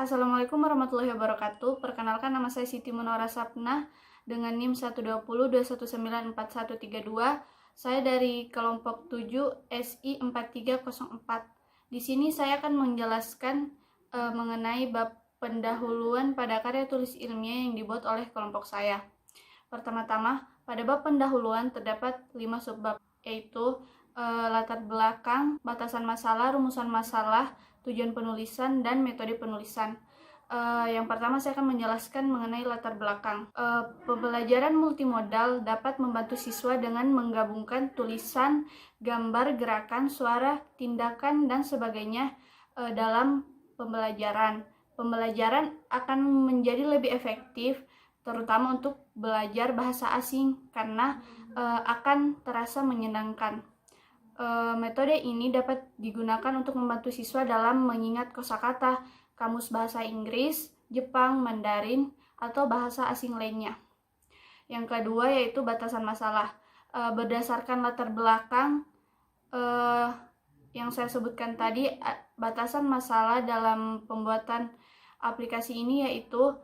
Assalamualaikum warahmatullahi wabarakatuh. Perkenalkan, nama saya Siti Munawwarah Sapnah dengan NIM 12021941132. Saya dari kelompok 7 SI 4304. Di sini saya akan menjelaskan mengenai bab pendahuluan pada karya tulis ilmiah yang dibuat oleh kelompok saya. Pertama-tama, pada bab pendahuluan terdapat 5 subbab, yaitu latar belakang, batasan masalah, rumusan masalah, tujuan penulisan, dan metode penulisan. Yang pertama saya akan menjelaskan mengenai latar belakang. Pembelajaran multimodal dapat membantu siswa dengan menggabungkan tulisan, gambar, gerakan, suara, tindakan, dan sebagainya dalam pembelajaran. Pembelajaran akan menjadi lebih efektif, terutama untuk belajar bahasa asing karena akan terasa menyenangkan. Metode ini dapat digunakan untuk membantu siswa dalam mengingat kosakata, kamus bahasa Inggris, Jepang, Mandarin, atau bahasa asing lainnya. Yang kedua yaitu batasan masalah. Berdasarkan latar belakang yang saya sebutkan tadi, batasan masalah dalam pembuatan aplikasi ini yaitu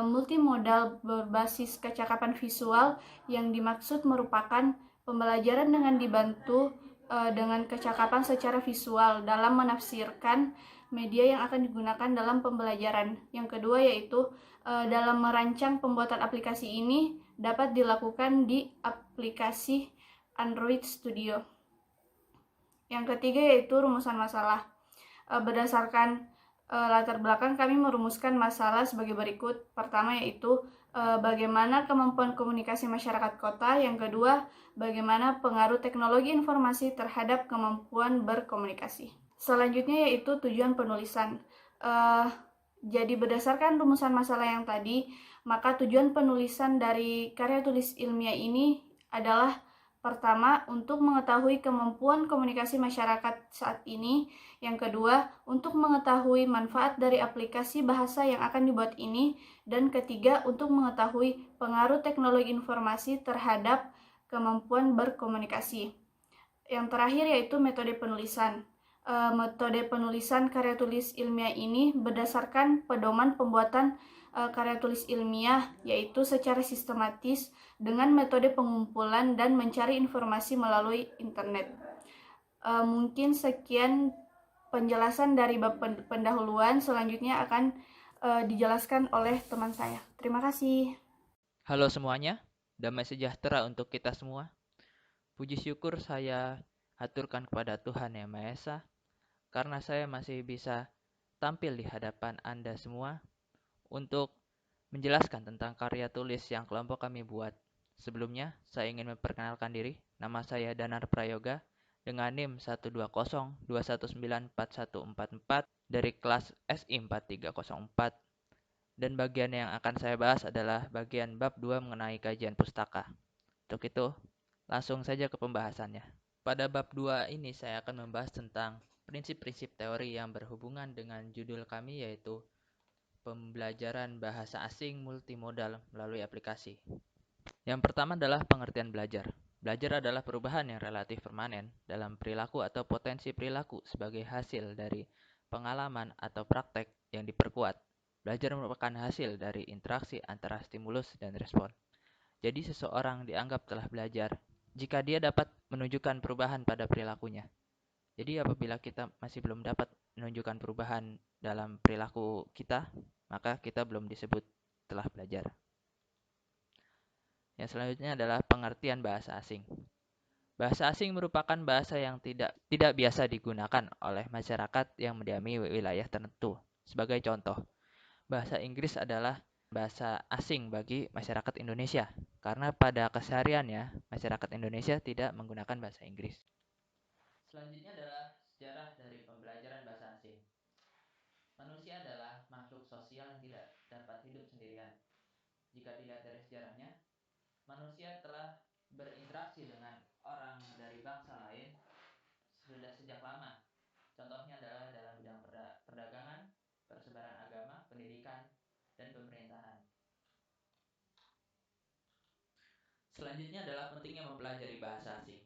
multimodal berbasis kecakapan visual, yang dimaksud merupakan pembelajaran dengan dibantu dengan kecakapan secara visual dalam menafsirkan media yang akan digunakan dalam pembelajaran. Yang kedua yaitu dalam merancang pembuatan aplikasi ini dapat dilakukan di aplikasi Android Studio. Yang ketiga yaitu rumusan masalah. Berdasarkan latar belakang, kami merumuskan masalah sebagai berikut. Pertama yaitu bagaimana kemampuan komunikasi masyarakat kota. Yang kedua, bagaimana pengaruh teknologi informasi terhadap kemampuan berkomunikasi. Selanjutnya yaitu tujuan penulisan. Jadi berdasarkan rumusan masalah yang tadi, maka tujuan penulisan dari karya tulis ilmiah ini adalah: pertama, untuk mengetahui kemampuan komunikasi masyarakat saat ini. Yang kedua, untuk mengetahui manfaat dari aplikasi bahasa yang akan dibuat ini. Dan ketiga, untuk mengetahui pengaruh teknologi informasi terhadap kemampuan berkomunikasi. Yang terakhir yaitu metode penulisan. Metode penulisan karya tulis ilmiah ini berdasarkan pedoman pembuatan karya tulis ilmiah, yaitu secara sistematis dengan metode pengumpulan dan mencari informasi melalui internet. Mungkin sekian penjelasan dari bab pendahuluan. Selanjutnya akan dijelaskan oleh teman saya. Terima kasih. Halo semuanya, damai sejahtera untuk kita semua. Puji syukur saya haturkan kepada Tuhan Yang Maha Esa, karena saya masih bisa tampil di hadapan Anda semua untuk menjelaskan tentang karya tulis yang kelompok kami buat. Sebelumnya, saya ingin memperkenalkan diri. Nama saya Danar Prayoga dengan NIM 12021919414 dari kelas SI 4304. Dan bagian yang akan saya bahas adalah bagian bab 2 mengenai kajian pustaka. Untuk itu, langsung saja ke pembahasannya. Pada bab 2 ini saya akan membahas tentang prinsip-prinsip teori yang berhubungan dengan judul kami, yaitu pembelajaran bahasa asing multimodal melalui aplikasi. Yang pertama adalah pengertian belajar. Belajar adalah perubahan yang relatif permanen dalam perilaku atau potensi perilaku sebagai hasil dari pengalaman atau praktek yang diperkuat. Belajar merupakan hasil dari interaksi antara stimulus dan respon. Jadi seseorang dianggap telah belajar jika dia dapat menunjukkan perubahan pada perilakunya. Jadi apabila kita masih belum dapat menunjukkan perubahan dalam perilaku kita, maka kita belum disebut telah belajar. Yang selanjutnya adalah pengertian bahasa asing. Bahasa asing merupakan bahasa yang tidak biasa digunakan oleh masyarakat yang mendiami wilayah tertentu. Sebagai contoh, bahasa Inggris adalah bahasa asing bagi masyarakat Indonesia, karena pada kesehariannya masyarakat Indonesia tidak menggunakan bahasa Inggris. Selanjutnya adalah sejarah dari pembelajaran bahasa asing. Manusia adalah makhluk sosial yang tidak dapat hidup sendirian. Jika dilihat dari sejarahnya, manusia telah berinteraksi dengan orang dari bangsa lain sudah sejak lama. Contohnya adalah dalam bidang perdagangan, persebaran agama, pendidikan, dan pemerintahan. Selanjutnya adalah pentingnya mempelajari bahasa asing.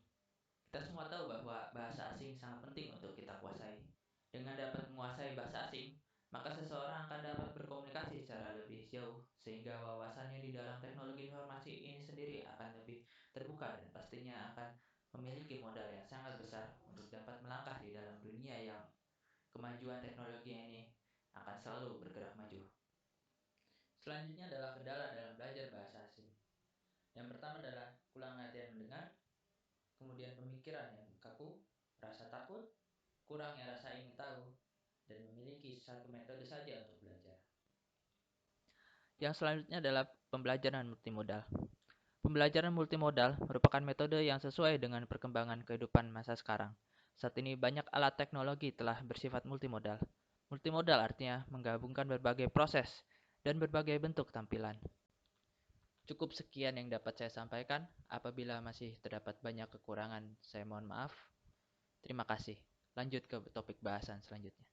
Kita semua tahu bahwa bahasa asing sangat penting untuk kita kuasai. Dengan dapat menguasai bahasa asing, maka seseorang akan dapat berkomunikasi secara lebih jauh, sehingga wawasannya di dalam teknologi informasi ini sendiri akan lebih terbuka dan pastinya akan memiliki modal yang sangat besar untuk dapat melangkah di dalam dunia yang kemajuan teknologi ini akan selalu bergerak maju. Selanjutnya adalah kendala dalam belajar bahasa asing. Yang pertama adalah kurang latihan mendengar, kemudian pemikiran yang kaku, rasa takut, kurangnya rasa ingin tahu, dan memiliki satu metode saja untuk belajar. Yang selanjutnya adalah pembelajaran multimodal. Pembelajaran multimodal merupakan metode yang sesuai dengan perkembangan kehidupan masa sekarang. Saat ini banyak alat teknologi telah bersifat multimodal. Multimodal artinya menggabungkan berbagai proses dan berbagai bentuk tampilan. Cukup sekian yang dapat saya sampaikan. Apabila masih terdapat banyak kekurangan, saya mohon maaf. Terima kasih. Lanjut ke topik bahasan selanjutnya.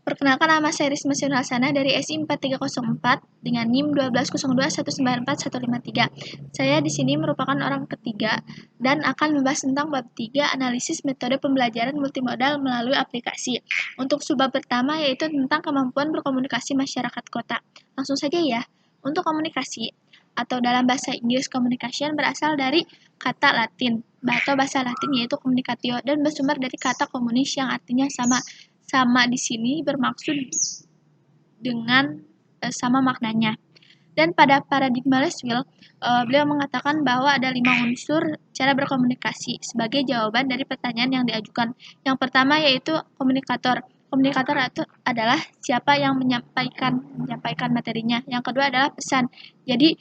Perkenalkan, nama saya Risma Hasanah dari SI 4304 dengan NIM 1202194153. Saya di sini merupakan orang ketiga dan akan membahas tentang bab 3 analisis metode pembelajaran multimodal melalui aplikasi. Untuk subbab pertama yaitu tentang kemampuan berkomunikasi masyarakat kota. Langsung saja ya. Untuk komunikasi atau dalam bahasa Inggris communication berasal dari kata Latin atau bahasa Latin yaitu communicatio dan bersumber dari kata communis yang artinya sama. Sama di sini bermaksud dengan sama maknanya. Dan pada paradigma Laswell, beliau mengatakan bahwa ada 5 unsur cara berkomunikasi sebagai jawaban dari pertanyaan yang diajukan. Yang pertama yaitu komunikator. Komunikator itu adalah siapa yang menyampaikan materinya. Yang kedua adalah pesan. Jadi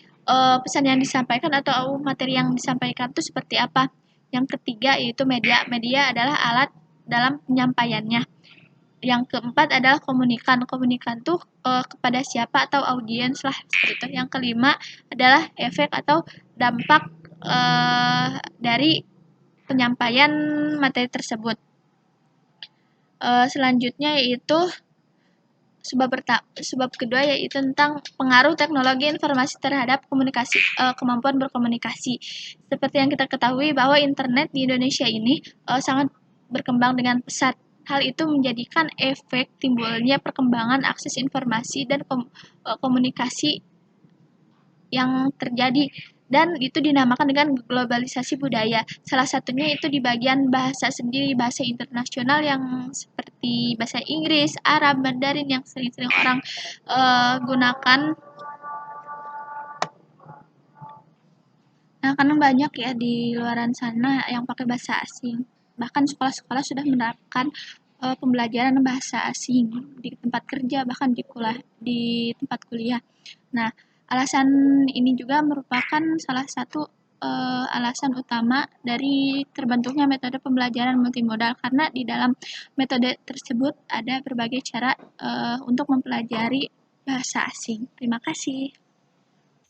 pesan yang disampaikan atau materi yang disampaikan itu seperti apa. Yang ketiga yaitu media. Media adalah alat dalam penyampaiannya. Yang keempat adalah komunikan. Komunikan tuh kepada siapa atau audiens lah seperti itu. Yang kelima adalah efek atau dampak dari penyampaian materi tersebut. Selanjutnya yaitu sebab kedua yaitu tentang pengaruh teknologi informasi terhadap kemampuan berkomunikasi. Seperti yang kita ketahui bahwa internet di Indonesia ini sangat berkembang dengan pesat. Hal itu menjadikan efek timbulnya perkembangan akses informasi dan komunikasi yang terjadi dan itu dinamakan dengan globalisasi budaya. Salah satunya itu di bagian bahasa sendiri, bahasa internasional yang seperti bahasa Inggris, Arab, Mandarin yang sering-sering orang gunakan. Nah, karena banyak ya di luaran sana yang pakai bahasa asing. Bahkan sekolah-sekolah sudah menerapkan pembelajaran bahasa asing di tempat kerja, bahkan di tempat kuliah. Nah, alasan ini juga merupakan salah satu alasan utama dari terbentuknya metode pembelajaran multimodal karena di dalam metode tersebut ada berbagai cara untuk mempelajari bahasa asing. Terima kasih.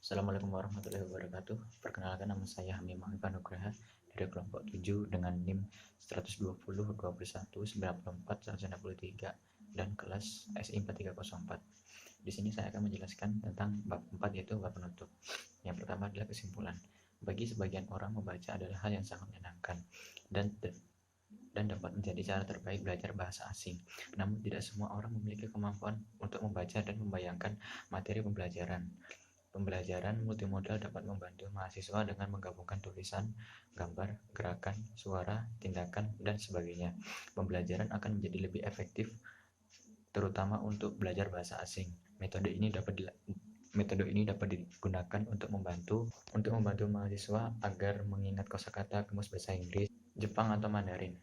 Assalamualaikum warahmatullahi wabarakatuh. Perkenalkan, nama saya Hamimah Nugraha dari kelompok 7 dengan NIM 120 21 94 163 dan kelas SI 4304. Di sini saya akan menjelaskan tentang bab 4 yaitu bab penutup. Yang pertama adalah kesimpulan. Bagi sebagian orang membaca adalah hal yang sangat menyenangkan dan dapat menjadi cara terbaik belajar bahasa asing. Namun tidak semua orang memiliki kemampuan untuk membaca dan membayangkan materi pembelajaran. Pembelajaran multimodal dapat membantu mahasiswa dengan menggabungkan tulisan, gambar, gerakan, suara, tindakan, dan sebagainya. Pembelajaran akan menjadi lebih efektif, terutama untuk belajar bahasa asing. Metode ini dapat digunakan untuk membantu mahasiswa agar mengingat kosakata kamus bahasa Inggris, Jepang, atau Mandarin.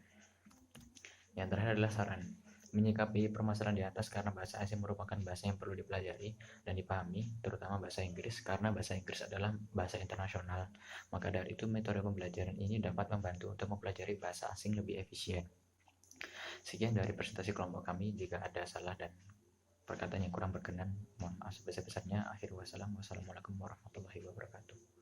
Yang terakhir adalah saran. Menyikapi permasalahan di atas karena bahasa asing merupakan bahasa yang perlu dipelajari dan dipahami, terutama bahasa Inggris, karena bahasa Inggris adalah bahasa internasional. Maka dari itu, metode pembelajaran ini dapat membantu untuk mempelajari bahasa asing lebih efisien. Sekian dari presentasi kelompok kami. Jika ada salah dan perkataan yang kurang berkenan, mohon maaf sebesar-besarnya. Akhir wassalam. Wassalamualaikum warahmatullahi wabarakatuh.